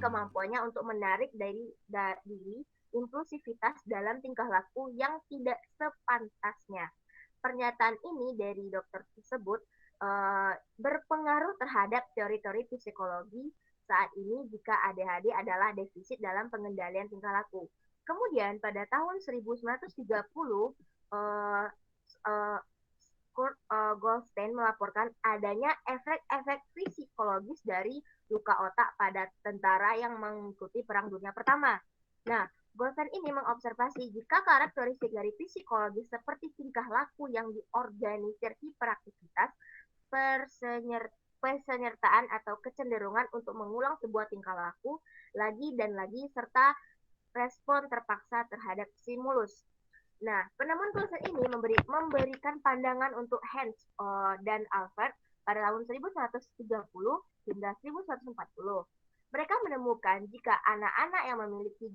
kemampuannya untuk menarik diri impulsivitas dalam tingkah laku yang tidak sepantasnya. Pernyataan ini dari dokter tersebut berpengaruh terhadap teori-teori psikologi saat ini jika ADHD adalah defisit dalam pengendalian tingkah laku. Kemudian pada tahun 1930, Kurt Goldstein melaporkan adanya efek-efek psikologis dari luka otak pada tentara yang mengikuti Perang Dunia Pertama. Nah, Goldstein ini mengobservasi jika karakteristik dari psikologis seperti tingkah laku yang diorganisir hiperaktivitas, penyertaan atau kecenderungan untuk mengulang sebuah tingkah laku lagi dan lagi, serta respon terpaksa terhadap stimulus. Nah, penemuan tulisan ini memberikan pandangan untuk Hans dan Albert pada tahun 1130 hingga 1140. Mereka menemukan jika anak-anak yang memiliki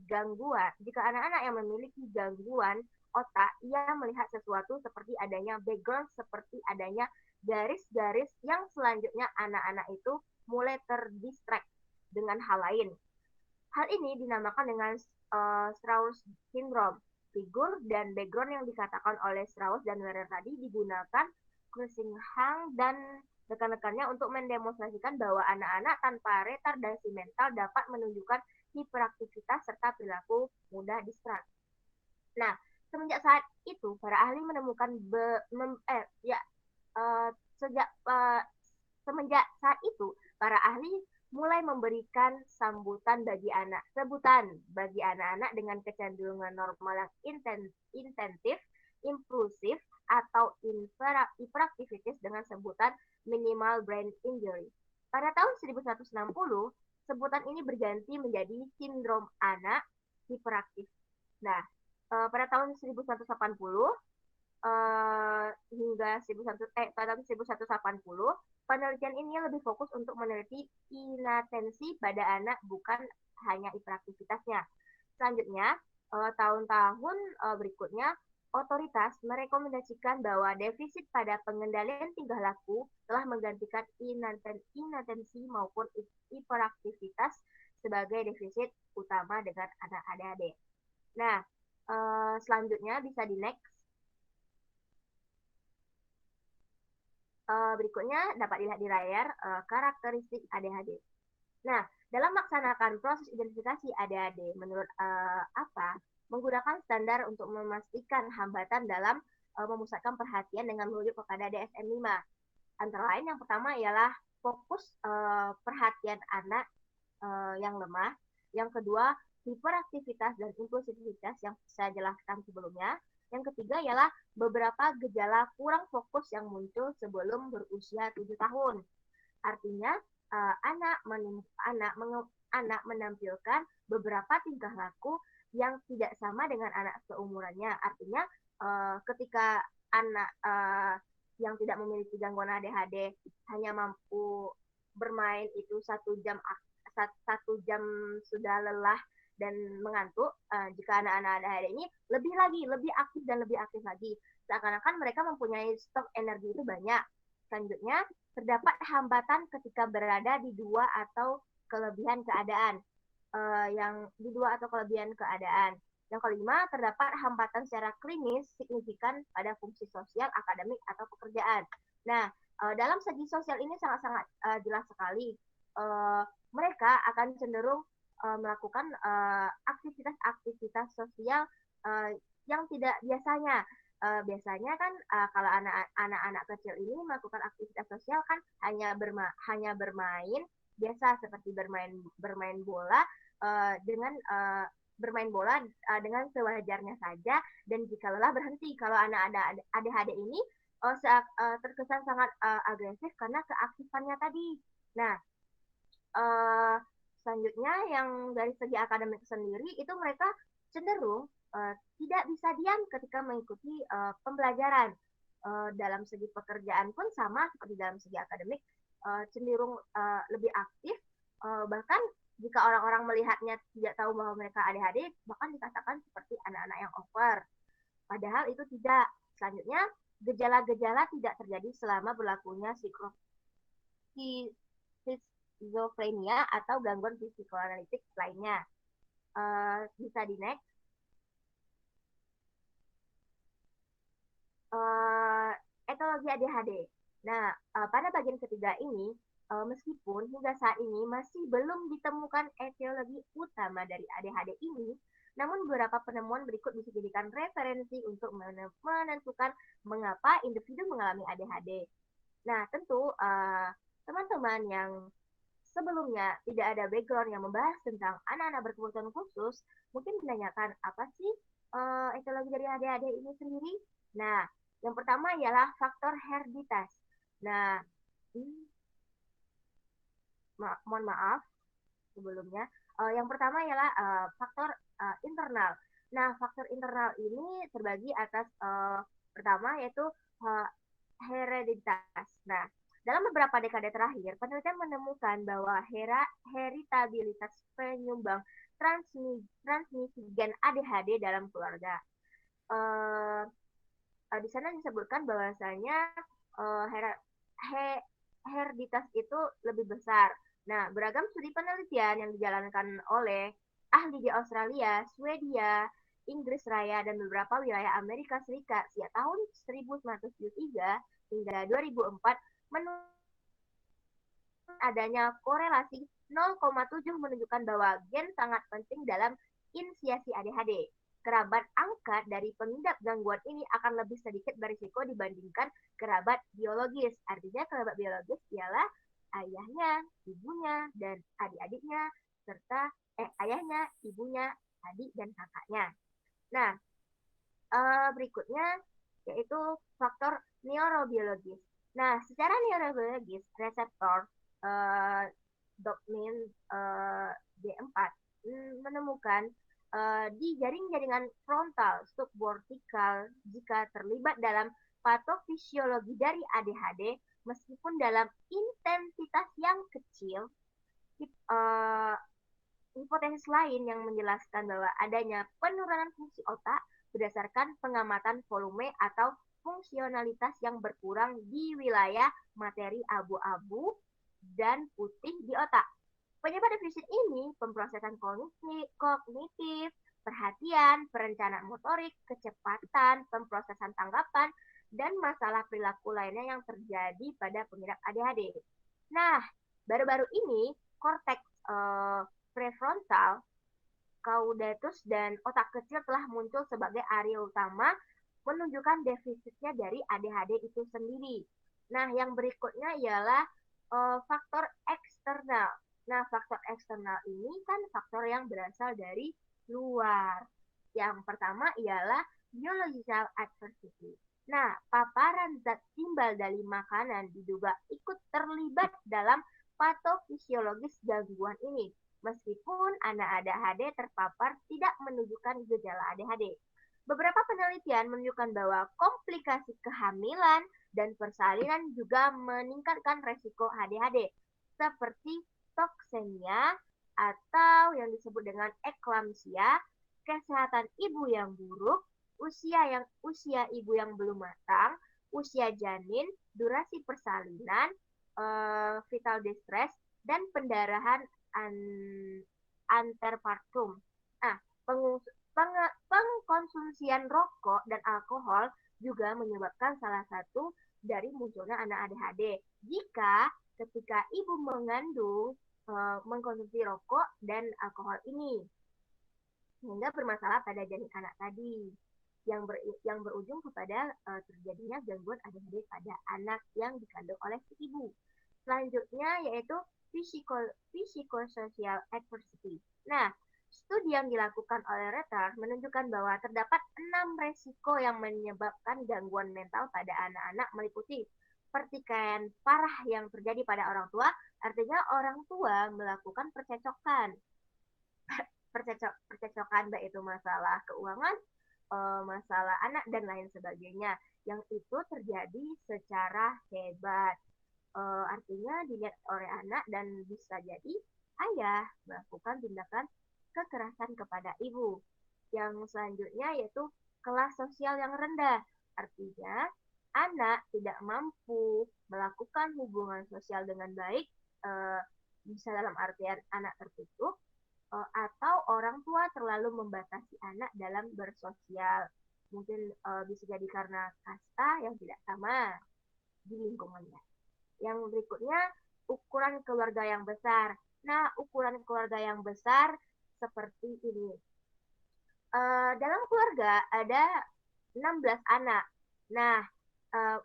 gangguan otak, ia melihat sesuatu seperti adanya background, seperti adanya garis-garis yang selanjutnya anak-anak itu mulai terdistract dengan hal lain. Hal ini dinamakan dengan Strauss syndrome. Figur dan background yang dikatakan oleh Strauss dan Werner tadi digunakan Cruikshank dan rekan-rekannya untuk mendemonstrasikan bahwa anak-anak tanpa retardasi mental dapat menunjukkan hiperaktivitas serta perilaku mudah distrak. Nah, semenjak saat itu para ahli menemukan semenjak saat itu para ahli mulai memberikan sebutan bagi anak-anak dengan kecenderungan normal yang intensif, impulsif, atau hiperaktivitas dengan sebutan minimal brain injury. Pada tahun 1160, sebutan ini berganti menjadi sindrom anak hiperaktif. Nah, pada tahun 1180 hingga tahun 1180, penelitian ini lebih fokus untuk meneliti inatensi pada anak, bukan hanya hiperaktivitasnya. Selanjutnya, tahun-tahun berikutnya, otoritas merekomendasikan bahwa defisit pada pengendalian tingkah laku telah menggantikan inatensi maupun hiperaktivitas sebagai defisit utama dengan anak ADHD. Nah, selanjutnya bisa di next. Berikutnya dapat dilihat di layar karakteristik ADHD. Nah, dalam melaksanakan proses identifikasi ADHD menurut menggunakan standar untuk memastikan hambatan dalam memusatkan perhatian dengan merujuk kepada DSM-5. Antara lain yang pertama ialah fokus perhatian anak yang lemah. Yang kedua, hiperaktivitas dan impulsivitas yang saya jelaskan sebelumnya. Yang ketiga ialah beberapa gejala kurang fokus yang muncul sebelum berusia 7 tahun. Artinya, anak menampilkan beberapa tingkah laku yang tidak sama dengan anak seumurannya. Artinya, ketika anak yang tidak memiliki gangguan ADHD hanya mampu bermain itu 1 jam sudah lelah dan mengantuk, jika anak-anak ADHD ini lebih aktif lagi. Seakan-akan mereka mempunyai stok energi itu banyak. Selanjutnya, terdapat hambatan ketika berada di dua atau kelebihan keadaan. Yang kelima, terdapat hambatan secara klinis signifikan pada fungsi sosial, akademik, atau pekerjaan. Nah, dalam segi sosial ini sangat-sangat jelas sekali. Mereka akan cenderung melakukan aktivitas-aktivitas sosial yang tidak biasanya. Biasanya kan kalau anak-anak kecil ini melakukan aktivitas sosial kan hanya bermain biasa, seperti bermain bola dengan sewajarnya saja, dan jika lelah berhenti. Kalau anak-anak ADHD ini terkesan sangat agresif karena keaktifannya tadi. Nah, selanjutnya yang dari segi akademik sendiri itu mereka cenderung tidak bisa diam ketika mengikuti pembelajaran. Dalam segi pekerjaan pun sama seperti dalam segi akademik, cenderung lebih aktif. Bahkan jika orang-orang melihatnya tidak tahu bahwa mereka ADHD, bahkan dikatakan seperti anak-anak yang over. Padahal itu tidak. Selanjutnya, gejala-gejala tidak terjadi selama berlakunya skizofrenia atau gangguan psikoanalitik lainnya. Bisa di next. Etologi ADHD. Nah, pada bagian ketiga ini, meskipun hingga saat ini masih belum ditemukan etiologi utama dari ADHD ini, namun beberapa penemuan berikut bisa dijadikan referensi untuk menentukan mengapa individu mengalami ADHD. Nah, tentu teman-teman yang sebelumnya tidak ada background yang membahas tentang anak-anak berkebutuhan khusus, mungkin menanyakan apa sih etiologi dari ADHD ini sendiri? Nah, yang pertama ialah faktor hereditas. Nah, mohon maaf sebelumnya. Yang pertama ialah faktor internal. Nah, faktor internal ini terbagi atas pertama yaitu hereditas. Nah, dalam beberapa dekade terakhir, penelitian menemukan bahwa heritabilitas penyumbang transmisi gen ADHD dalam keluarga. Di sana disebutkan bahwasanya hereditas itu lebih besar. Nah, beragam studi penelitian yang dijalankan oleh ahli di Australia, Swedia, Inggris Raya, dan beberapa wilayah Amerika Serikat sejak tahun 1973 hingga 2004 menunjukkan adanya korelasi 0,7 menunjukkan bahwa gen sangat penting dalam inisiasi ADHD. Kerabat angkat dari pengidap gangguan ini akan lebih sedikit berisiko dibandingkan kerabat biologis. Artinya kerabat biologis ialah ayahnya, ibunya, dan adik-adiknya, serta ayahnya, ibunya, adik, dan kakaknya. Nah, berikutnya yaitu faktor neurobiologis. Nah, secara neurobiologis, reseptor dopamine D4 menemukan di jaring-jaringan frontal subkortikal jika terlibat dalam patofisiologi dari ADHD, meskipun dalam intensitas yang kecil. Hipotesis lain yang menjelaskan bahwa adanya penurunan fungsi otak berdasarkan pengamatan volume atau fungsionalitas yang berkurang di wilayah materi abu-abu dan putih di otak. Penyebab defisit ini pemrosesan kognitif, perhatian, perencanaan motorik, kecepatan, pemrosesan tanggapan, dan masalah perilaku lainnya yang terjadi pada pengidap ADHD. Nah, baru-baru ini korteks prefrontal, caudatus, dan otak kecil telah muncul sebagai area utama menunjukkan defisitnya dari ADHD itu sendiri. Nah, yang berikutnya ialah faktor eksternal. Nah, faktor eksternal ini kan faktor yang berasal dari luar. Yang pertama ialah biological adversity. Nah, paparan zat timbal dari makanan diduga ikut terlibat dalam patofisiologis gangguan ini. Meskipun anak ADHD terpapar tidak menunjukkan gejala ADHD. Beberapa penelitian menunjukkan bahwa komplikasi kehamilan dan persalinan juga meningkatkan resiko ADHD, seperti toksemia atau yang disebut dengan eklamsia, kesehatan ibu yang buruk, usia ibu yang belum matang, usia janin, durasi persalinan, vital distress, dan pendarahan antepartum. Nah, pengkonsumsian rokok dan alkohol juga menyebabkan salah satu dari munculnya anak ADHD. Jika ketika ibu mengandung mengkonsumsi rokok dan alkohol ini, sehingga bermasalah pada janin anak tadi, yang berujung kepada terjadinya gangguan ADHD pada anak yang dikandung oleh si ibu. Selanjutnya yaitu psychosocial adversity. Nah, studi yang dilakukan oleh Retter menunjukkan bahwa terdapat 6 resiko yang menyebabkan gangguan mental pada anak-anak, meliputi pertikaian parah yang terjadi pada orang tua, artinya orang tua melakukan percecokan, baik itu masalah keuangan, masalah anak, dan lain sebagainya, yang itu terjadi secara hebat. Artinya dilihat oleh anak dan bisa jadi ayah melakukan tindakan kekerasan kepada ibu. Yang selanjutnya yaitu kelas sosial yang rendah, artinya anak tidak mampu melakukan hubungan sosial dengan baik bisa dalam artian anak tertutup, atau orang tua terlalu membatasi anak dalam bersosial. Mungkin bisa jadi karena kasta yang tidak sama di lingkungannya. Yang berikutnya, ukuran keluarga yang besar. Nah, ukuran keluarga yang besar seperti ini. Dalam keluarga ada 16 anak. Nah,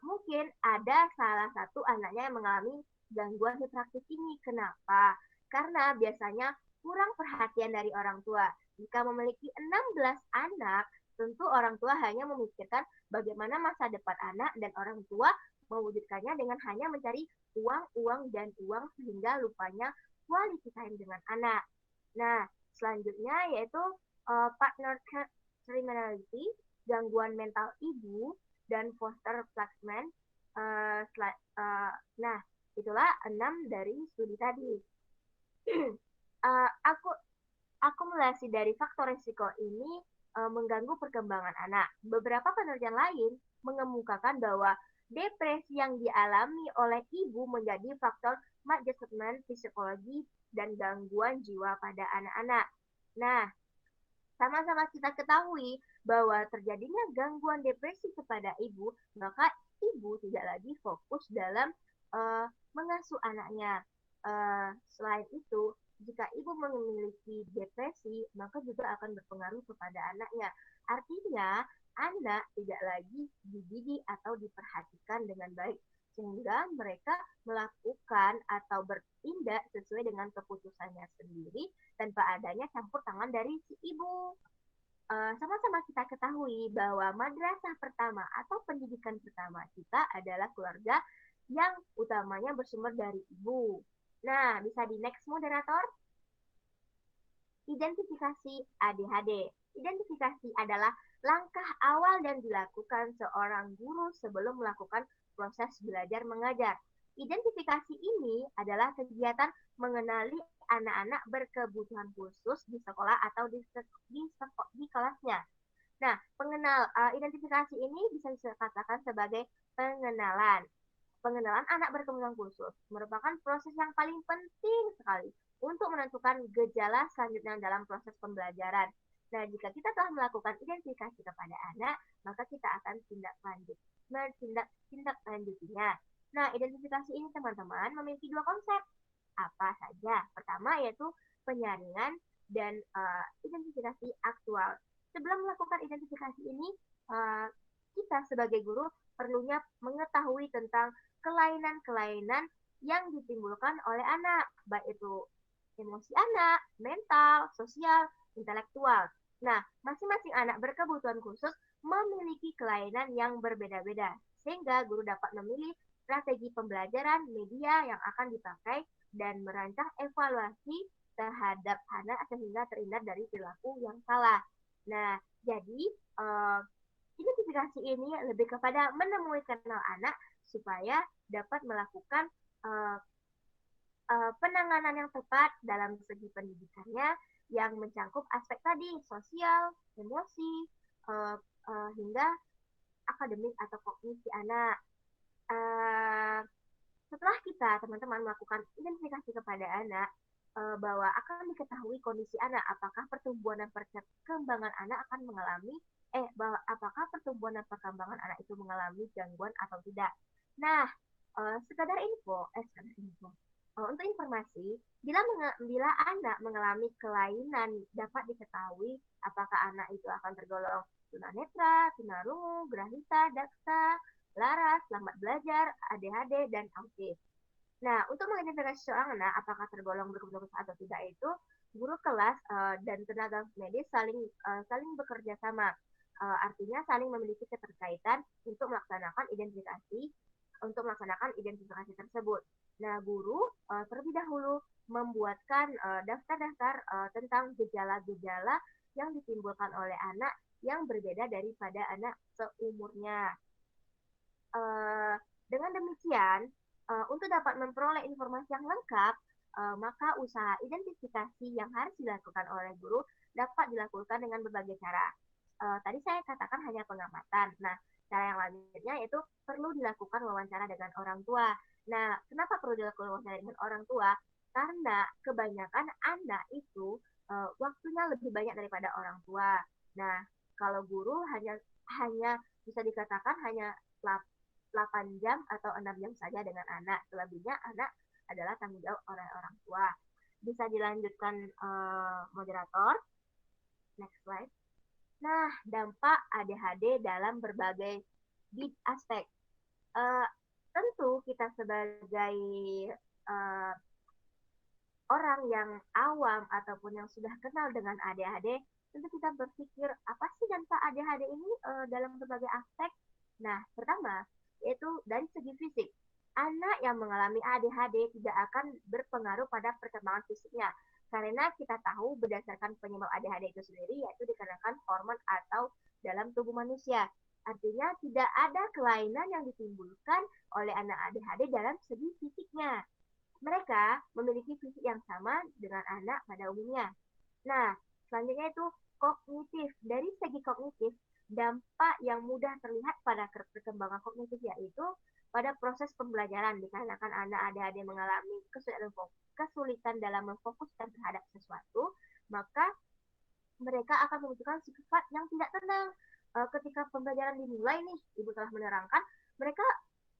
mungkin ada salah satu anaknya yang mengalami gangguan hiperaktif ini. Kenapa? Karena biasanya kurang perhatian dari orang tua. Jika memiliki 16 anak, tentu orang tua hanya memikirkan bagaimana masa depan anak dan orang tua mewujudkannya dengan hanya mencari uang, uang, dan uang sehingga lupanya quality time dengan anak. Nah, selanjutnya yaitu partner criminality, gangguan mental ibu, dan foster placement. Nah, itulah 6 dari studi tadi. Aku akumulasi dari faktor risiko ini mengganggu perkembangan anak. Beberapa penelitian lain mengemukakan bahwa depresi yang dialami oleh ibu menjadi faktor maladjustment psikologi dan gangguan jiwa pada anak-anak. Nah, sama-sama kita ketahui bahwa terjadinya gangguan depresi kepada ibu, maka ibu tidak lagi fokus dalam mengasuh anaknya. Selain itu, jika ibu memiliki depresi, maka juga akan berpengaruh kepada anaknya. Artinya, anak tidak lagi dididik atau diperhatikan dengan baik, sehingga mereka melakukan atau bertindak sesuai dengan keputusannya sendiri tanpa adanya campur tangan dari si ibu. Sama-sama kita ketahui bahwa madrasah pertama atau pendidikan pertama kita adalah keluarga yang utamanya bersumber dari ibu. Nah, bisa di next moderator. Identifikasi ADHD. Identifikasi adalah langkah awal yang dilakukan seorang guru sebelum melakukan proses belajar mengajar. Identifikasi ini adalah kegiatan mengenali anak-anak berkebutuhan khusus di sekolah atau di kelasnya. Nah, identifikasi ini bisa dikatakan sebagai pengenalan. Pengenalan anak berkebutuhan khusus merupakan proses yang paling penting sekali untuk menentukan gejala selanjutnya dalam proses pembelajaran. Nah, jika kita telah melakukan identifikasi kepada anak, maka kita akan tindak lanjutinya. Nah, identifikasi ini teman-teman memiliki dua konsep. Apa saja? Pertama yaitu penyaringan dan identifikasi aktual. Sebelum melakukan identifikasi ini, kita sebagai guru perlunya mengetahui tentang kelainan-kelainan yang ditimbulkan oleh anak, baik itu emosi anak, mental, sosial, intelektual. Nah, masing-masing anak berkebutuhan khusus memiliki kelainan yang berbeda-beda, sehingga guru dapat memilih strategi pembelajaran, media yang akan dipakai, dan merancang evaluasi terhadap anak sehingga terhindar dari perilaku yang salah. Nah, jadi identifikasi ini lebih kepada menemui kenal anak supaya dapat melakukan penanganan yang tepat dalam segi pendidikannya yang mencangkup aspek tadi, sosial, emosi, hingga akademik atau kognisi anak. Setelah kita, teman-teman, melakukan identifikasi kepada anak, bahwa akan diketahui kondisi anak, apakah pertumbuhan dan perkembangan anak akan mengalami, apakah pertumbuhan dan perkembangan anak itu mengalami gangguan atau tidak. Nah, sekadar info. Untuk informasi, bila anak mengalami kelainan, dapat diketahui apakah anak itu akan tergolong tunanetra, tunarungu, grahita, daksa, laras, lambat belajar, ADHD, dan autis. Nah, untuk mengidentifikasi seorang anak apakah tergolong berkebutuhan khusus atau tidak itu, guru kelas dan tenaga medis saling bekerja sama. Artinya saling memiliki keterkaitan untuk melaksanakan identifikasi tersebut. Nah, guru terlebih dahulu membuatkan daftar-daftar tentang gejala-gejala yang ditimbulkan oleh anak yang berbeda daripada anak seumurnya. Dengan demikian, untuk dapat memperoleh informasi yang lengkap, maka usaha identifikasi yang harus dilakukan oleh guru dapat dilakukan dengan berbagai cara. Tadi saya katakan hanya pengamatan. Nah, cara yang lainnya yaitu perlu dilakukan wawancara dengan orang tua. Nah, kenapa perlu dilakukan wawancara dengan orang tua? Karena kebanyakan anak itu waktunya lebih banyak daripada orang tua. Nah, kalau guru hanya hanya bisa dikatakan hanya 8 jam atau 6 jam saja dengan anak. Selebihnya anak adalah tanggung jawab oleh orang tua. Bisa dilanjutkan moderator. Next slide. Nah, dampak ADHD dalam berbagai aspek. Tentu kita sebagai uh, orang yang awam ataupun yang sudah kenal dengan ADHD, tentu kita berpikir apa sih dampak ADHD ini dalam berbagai aspek. Nah, pertama yaitu dari segi fisik. Anak yang mengalami ADHD tidak akan berpengaruh pada perkembangan fisiknya. Karena kita tahu berdasarkan penyebab ADHD itu sendiri yaitu dikarenakan hormon atau dalam tubuh manusia. Artinya tidak ada kelainan yang ditimbulkan oleh anak ADHD dalam segi fisiknya. Mereka memiliki fisik yang sama dengan anak pada umumnya. Nah, selanjutnya itu kognitif. Dari segi kognitif, dampak yang mudah terlihat pada perkembangan kognitif yaitu pada proses pembelajaran dikarenakan anak ADHD mengalami kesulitan dalam memfokuskan terhadap sesuatu, maka mereka akan menunjukkan sifat yang tidak tenang. Ketika pembelajaran dimulai nih, Ibu telah menerangkan, mereka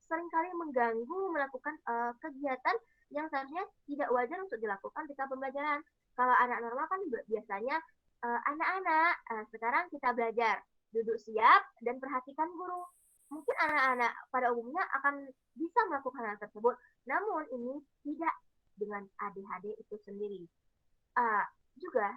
seringkali mengganggu melakukan kegiatan yang seharusnya tidak wajar untuk dilakukan ketika pembelajaran. Kalau anak normal kan biasanya anak-anak sekarang kita belajar, duduk siap dan perhatikan guru. Mungkin anak-anak pada umumnya akan bisa melakukan hal tersebut, namun ini tidak dengan ADHD itu sendiri. Juga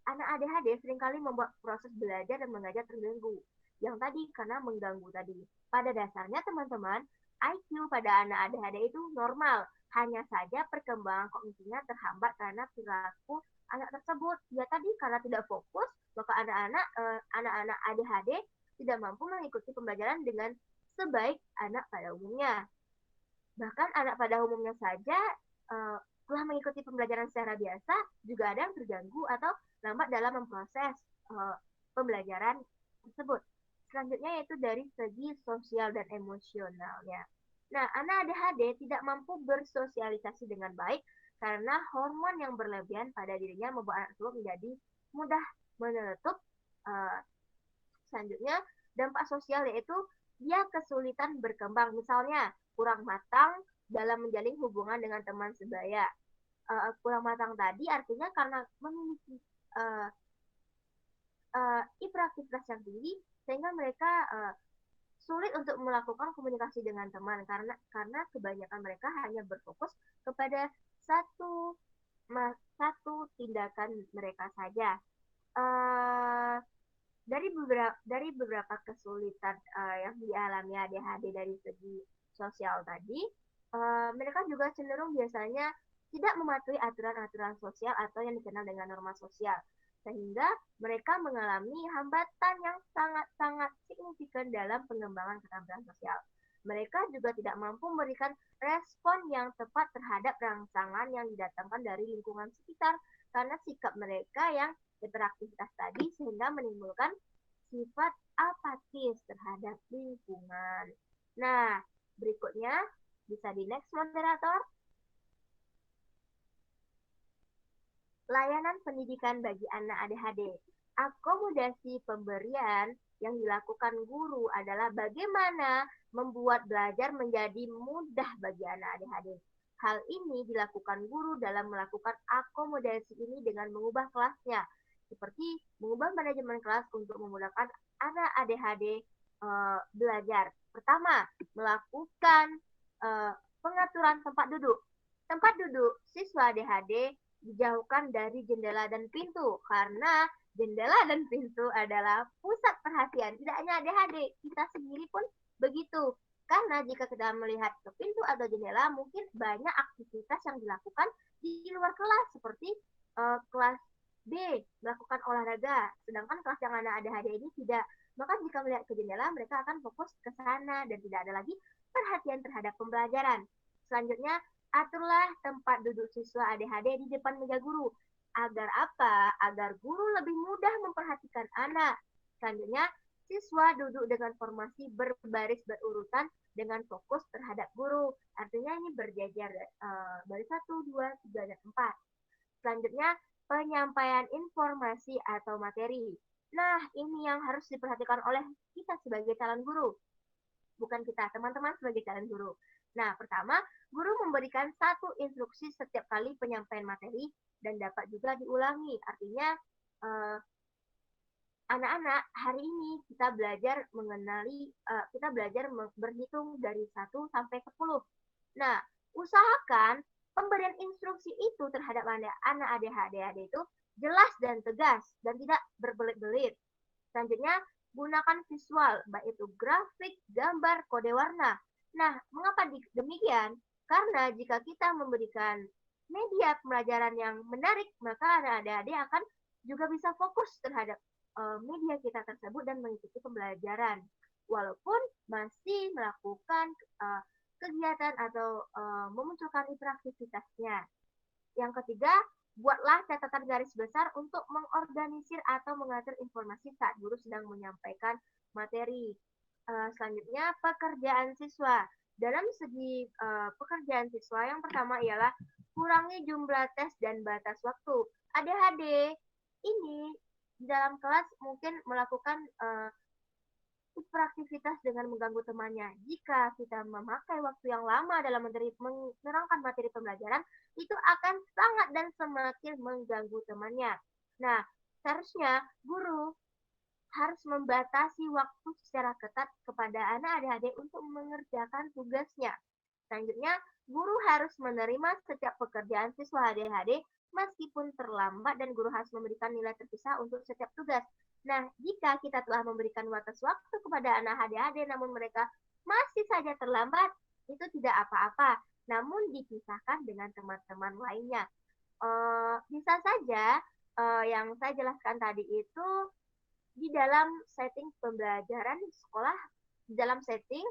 anak ADHD seringkali membuat proses belajar dan mengajar terganggu. Yang tadi karena mengganggu tadi. Pada dasarnya teman-teman, IQ pada anak ADHD itu normal. Hanya saja perkembangan kognitifnya terhambat karena perilaku anak tersebut. Ya tadi karena tidak fokus, maka anak-anak ADHD tidak mampu mengikuti pembelajaran dengan sebaik anak pada umumnya. Bahkan anak pada umumnya saja telah mengikuti pembelajaran secara biasa, juga ada yang terganggu atau lambat dalam memproses pembelajaran tersebut. Selanjutnya yaitu dari segi sosial dan emosionalnya. Nah, anak ADHD tidak mampu bersosialisasi dengan baik karena hormon yang berlebihan pada dirinya membuat anak tersebut menjadi mudah menutup. Selanjutnya, dampak sosial yaitu dia kesulitan berkembang. Misalnya, kurang matang dalam menjalin hubungan dengan teman sebaya. Kurang matang tadi artinya karena memiliki hiperaktivitas yang tinggi, sehingga mereka sulit untuk melakukan komunikasi dengan teman karena kebanyakan mereka hanya berfokus kepada satu tindakan mereka saja. Dari beberapa kesulitan yang dialami ADHD dari segi sosial tadi, mereka juga cenderung biasanya tidak mematuhi aturan-aturan sosial atau yang dikenal dengan norma sosial, sehingga mereka mengalami hambatan yang sangat-sangat signifikan dalam pengembangan keterampilan sosial. Mereka juga tidak mampu memberikan respon yang tepat terhadap rangsangan yang didatangkan dari lingkungan sekitar karena sikap mereka yang hiperaktivitas tadi, sehingga menimbulkan sifat apatis terhadap lingkungan. Nah, berikutnya bisa di next moderator. Layanan pendidikan bagi anak ADHD. Akomodasi pemberian yang dilakukan guru adalah bagaimana membuat belajar menjadi mudah bagi anak ADHD. Hal ini dilakukan guru dalam melakukan akomodasi ini dengan mengubah kelasnya, seperti mengubah manajemen kelas untuk memudahkan anak ADHD belajar. Pertama, melakukan pengaturan tempat duduk. Tempat duduk siswa ADHD dijauhkan dari jendela dan pintu karena jendela dan pintu adalah pusat perhatian. Tidak hanya ADHD, kita sendiri pun begitu. Karena jika kita melihat ke pintu atau jendela, mungkin banyak aktivitas yang dilakukan di luar kelas, seperti kelas B melakukan olahraga, sedangkan kelas yang anak ADHD ini tidak. Maka jika melihat ke jendela, mereka akan fokus ke sana dan tidak ada lagi perhatian terhadap pembelajaran. Selanjutnya, aturlah tempat duduk siswa ADHD di depan meja guru. Agar apa? Agar guru lebih mudah memperhatikan anak. Selanjutnya, Siswa duduk dengan formasi berbaris berurutan dengan fokus terhadap guru. Artinya ini berjajar dari 1, 2, 3, dan 4. Selanjutnya, penyampaian informasi atau materi. Nah, ini yang harus diperhatikan oleh kita sebagai calon guru. Bukan kita, teman-teman sebagai calon guru. Nah, pertama, guru memberikan satu instruksi setiap kali penyampaian materi dan dapat juga diulangi. Artinya, anak-anak, hari ini kita belajar kita belajar berhitung dari 1 sampai 10. Nah, usahakan pemberian instruksi itu terhadap anak ADHD itu jelas dan tegas dan tidak berbelit-belit. Selanjutnya, gunakan visual, baik itu grafik, gambar, kode warna. Nah, mengapa demikian? Karena jika kita memberikan media pembelajaran yang menarik, maka anak ADHD akan juga bisa fokus terhadap media kita tersebut dan mengikuti pembelajaran. Walaupun masih melakukan kegiatan atau memunculkan hiperaktivitasnya. Yang ketiga, buatlah catatan garis besar untuk mengorganisir atau mengatur informasi saat guru sedang menyampaikan materi. Selanjutnya, pekerjaan siswa. Dalam segi pekerjaan siswa, yang pertama ialah kurangi jumlah tes dan batas waktu. ADHD ini di dalam kelas mungkin melakukan beraktivitas dengan mengganggu temannya. Jika kita memakai waktu yang lama dalam menerangkan materi pembelajaran, itu akan sangat dan semakin mengganggu temannya. Nah, seharusnya guru harus membatasi waktu secara ketat kepada anak ADHD untuk mengerjakan tugasnya. Selanjutnya, guru harus menerima setiap pekerjaan siswa ADHD meskipun terlambat dan guru harus memberikan nilai terpisah untuk setiap tugas. Nah, jika kita telah memberikan batas waktu kepada anak ADHD namun mereka masih saja terlambat, itu tidak apa-apa, namun dipisahkan dengan teman-teman lainnya. Bisa saja yang saya jelaskan tadi itu di dalam setting pembelajaran sekolah, di dalam setting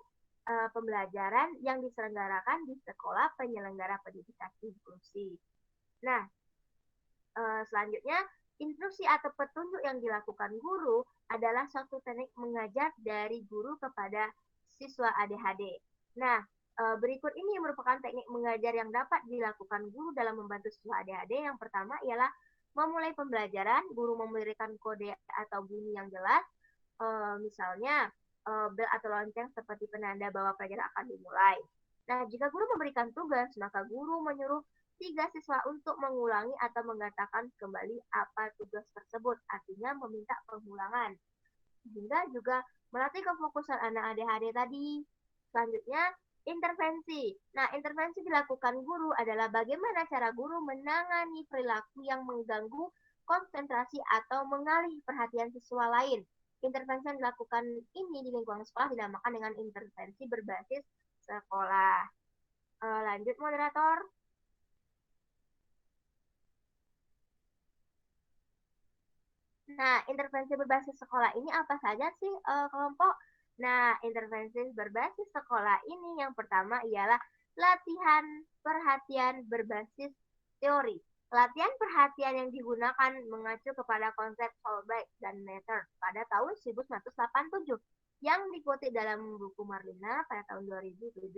pembelajaran yang diselenggarakan di sekolah penyelenggara pendidikan inklusi. Nah, selanjutnya, instruksi atau petunjuk yang dilakukan guru adalah suatu teknik mengajar dari guru kepada siswa ADHD. Nah, berikut ini merupakan teknik mengajar yang dapat dilakukan guru dalam membantu siswa ADHD. Yang pertama ialah memulai pembelajaran, guru memberikan kode atau bunyi yang jelas, misalnya bel atau lonceng seperti penanda bahwa pelajaran akan dimulai. Nah, jika guru memberikan tugas, maka guru menyuruh 3 siswa untuk mengulangi atau mengatakan kembali apa tugas tersebut, artinya meminta pengulangan. Sehingga juga melatih kefokusan anak ADHD tadi. Selanjutnya, intervensi. Nah, intervensi dilakukan guru adalah bagaimana cara guru menangani perilaku yang mengganggu konsentrasi atau mengalih perhatian siswa lain. Intervensi yang dilakukan ini di lingkungan sekolah dinamakan dengan intervensi berbasis sekolah. Lanjut, moderator. Nah, intervensi berbasis sekolah ini apa saja sih kelompok? Nah, intervensi berbasis sekolah ini yang pertama ialah latihan perhatian berbasis teori. Latihan perhatian yang digunakan mengacu kepada konsep Solberg dan Matter pada tahun 1987 yang dikutip dalam buku Marlina pada tahun 2007.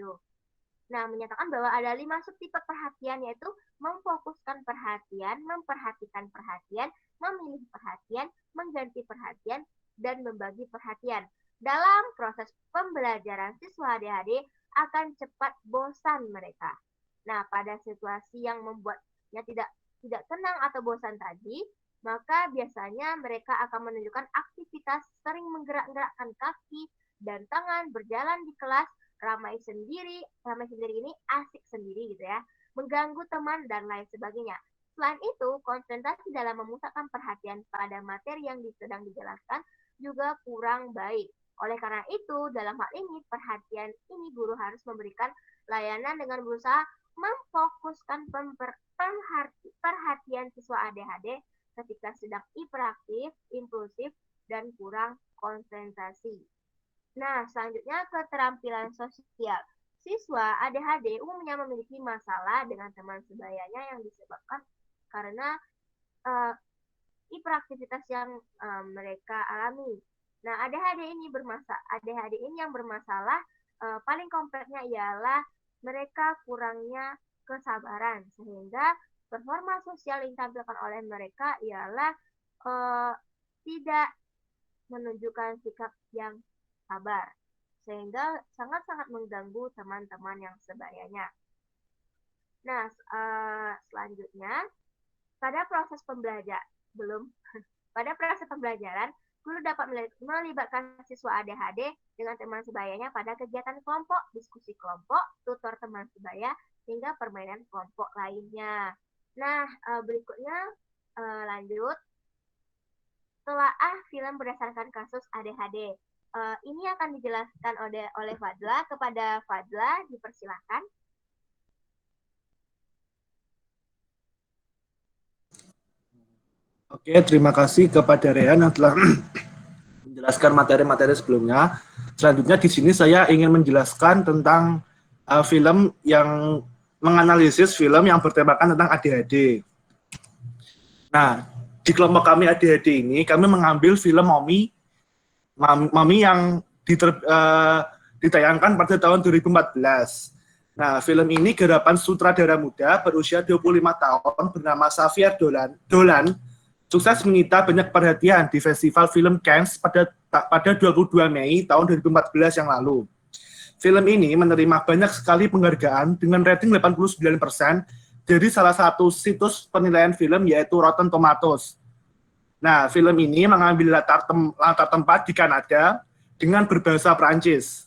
Nah, menyatakan bahwa ada 5 subtipe perhatian, yaitu memfokuskan perhatian, memperhatikan perhatian, memilih perhatian, mengganti perhatian, dan membagi perhatian. Dalam proses pembelajaran, siswa ADHD akan cepat bosan mereka. Nah, pada situasi yang membuatnya tidak tenang atau bosan tadi, maka biasanya mereka akan menunjukkan aktivitas sering menggerak-gerakkan kaki dan tangan, berjalan di kelas, ramai sendiri ini asik sendiri gitu ya, mengganggu teman dan lain sebagainya. Selain itu, konsentrasi dalam memusatkan perhatian pada materi yang sedang dijelaskan juga kurang baik. Oleh karena itu, dalam hal ini perhatian ini guru harus memberikan layanan dengan berusaha memfokuskan perhatian siswa ADHD ketika sedang hiperaktif, impulsif, dan kurang konsentrasi. Nah, selanjutnya keterampilan sosial. Siswa ADHD umumnya memiliki masalah dengan teman sebayanya yang disebabkan karena hiperaktivitas yang mereka alami. Nah, ADHD ini yang bermasalah paling kompleksnya ialah mereka kurangnya kesabaran, sehingga performa sosial yang ditampilkan oleh mereka ialah eh, tidak menunjukkan sikap yang sabar, sehingga sangat-sangat mengganggu teman-teman yang sebayanya. Nah, selanjutnya pada proses pembelajaran belum pada proses pembelajaran, guru dapat melibatkan siswa ADHD dengan teman sebayanya pada kegiatan kelompok, diskusi kelompok, tutor teman sebaya, hingga permainan kelompok lainnya. Nah, berikutnya lanjut. Telaah film berdasarkan kasus ADHD. Ini akan dijelaskan oleh Fadla. Kepada Fadla, dipersilakan. Oke, terima kasih kepada Rehan yang telah menjelaskan materi-materi sebelumnya. Selanjutnya di sini saya ingin menjelaskan tentang film yang menganalisis film yang bertemakan tentang ADHD. Nah, di kelompok kami ADHD ini, kami mengambil film Mami yang ditayangkan pada tahun 2014. Nah, film ini garapan sutradara muda berusia 25 tahun bernama Xavier Dolan sukses menyita banyak perhatian di Festival Film Cannes pada 22 Mei tahun 2014 yang lalu. Film ini menerima banyak sekali penghargaan dengan rating 89% dari salah satu situs penilaian film yaitu Rotten Tomatoes. Nah, film ini mengambil latar tempat di Kanada dengan berbahasa Prancis.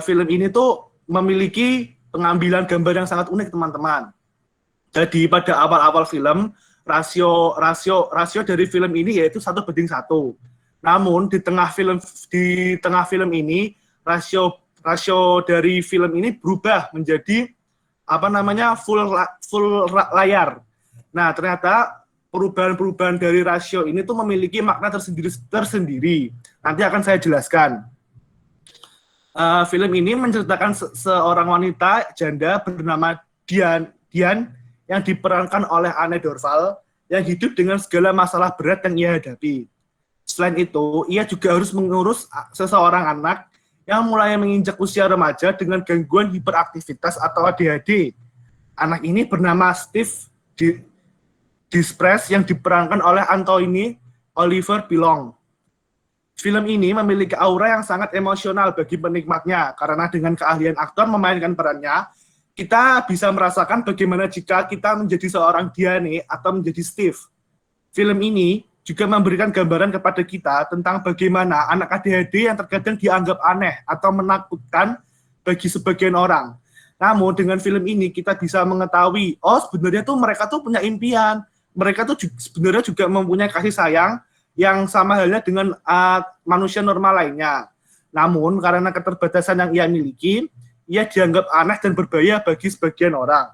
Film ini tuh memiliki pengambilan gambar yang sangat unik, teman-teman. Jadi pada awal-awal film, rasio dari film ini yaitu 1:1. Namun di tengah film ini rasio dari film ini berubah menjadi full layar. Nah, ternyata perubahan-perubahan dari rasio ini tuh memiliki makna tersendiri. Nanti akan saya jelaskan. Film ini menceritakan seorang wanita janda bernama Dian yang diperankan oleh Anne Dorval yang hidup dengan segala masalah berat yang ia hadapi. Selain itu, ia juga harus mengurus seseorang anak yang mulai menginjak usia remaja dengan gangguan hiperaktivitas atau ADHD. Anak ini bernama Steve Desprez yang diperankan oleh Anthony Oliver Pilong. Film ini memiliki aura yang sangat emosional bagi penikmatnya karena dengan keahlian aktor memainkan perannya, kita bisa merasakan bagaimana jika kita menjadi seorang Diane atau menjadi Steve. Film ini juga memberikan gambaran kepada kita tentang bagaimana anak ADHD yang terkadang dianggap aneh atau menakutkan bagi sebagian orang. Namun dengan film ini kita bisa mengetahui, oh sebenarnya tuh mereka tuh punya impian, mereka tuh sebenarnya juga mempunyai kasih sayang yang sama halnya dengan manusia normal lainnya. Namun karena keterbatasan yang ia miliki, ia dianggap aneh dan berbahaya bagi sebagian orang.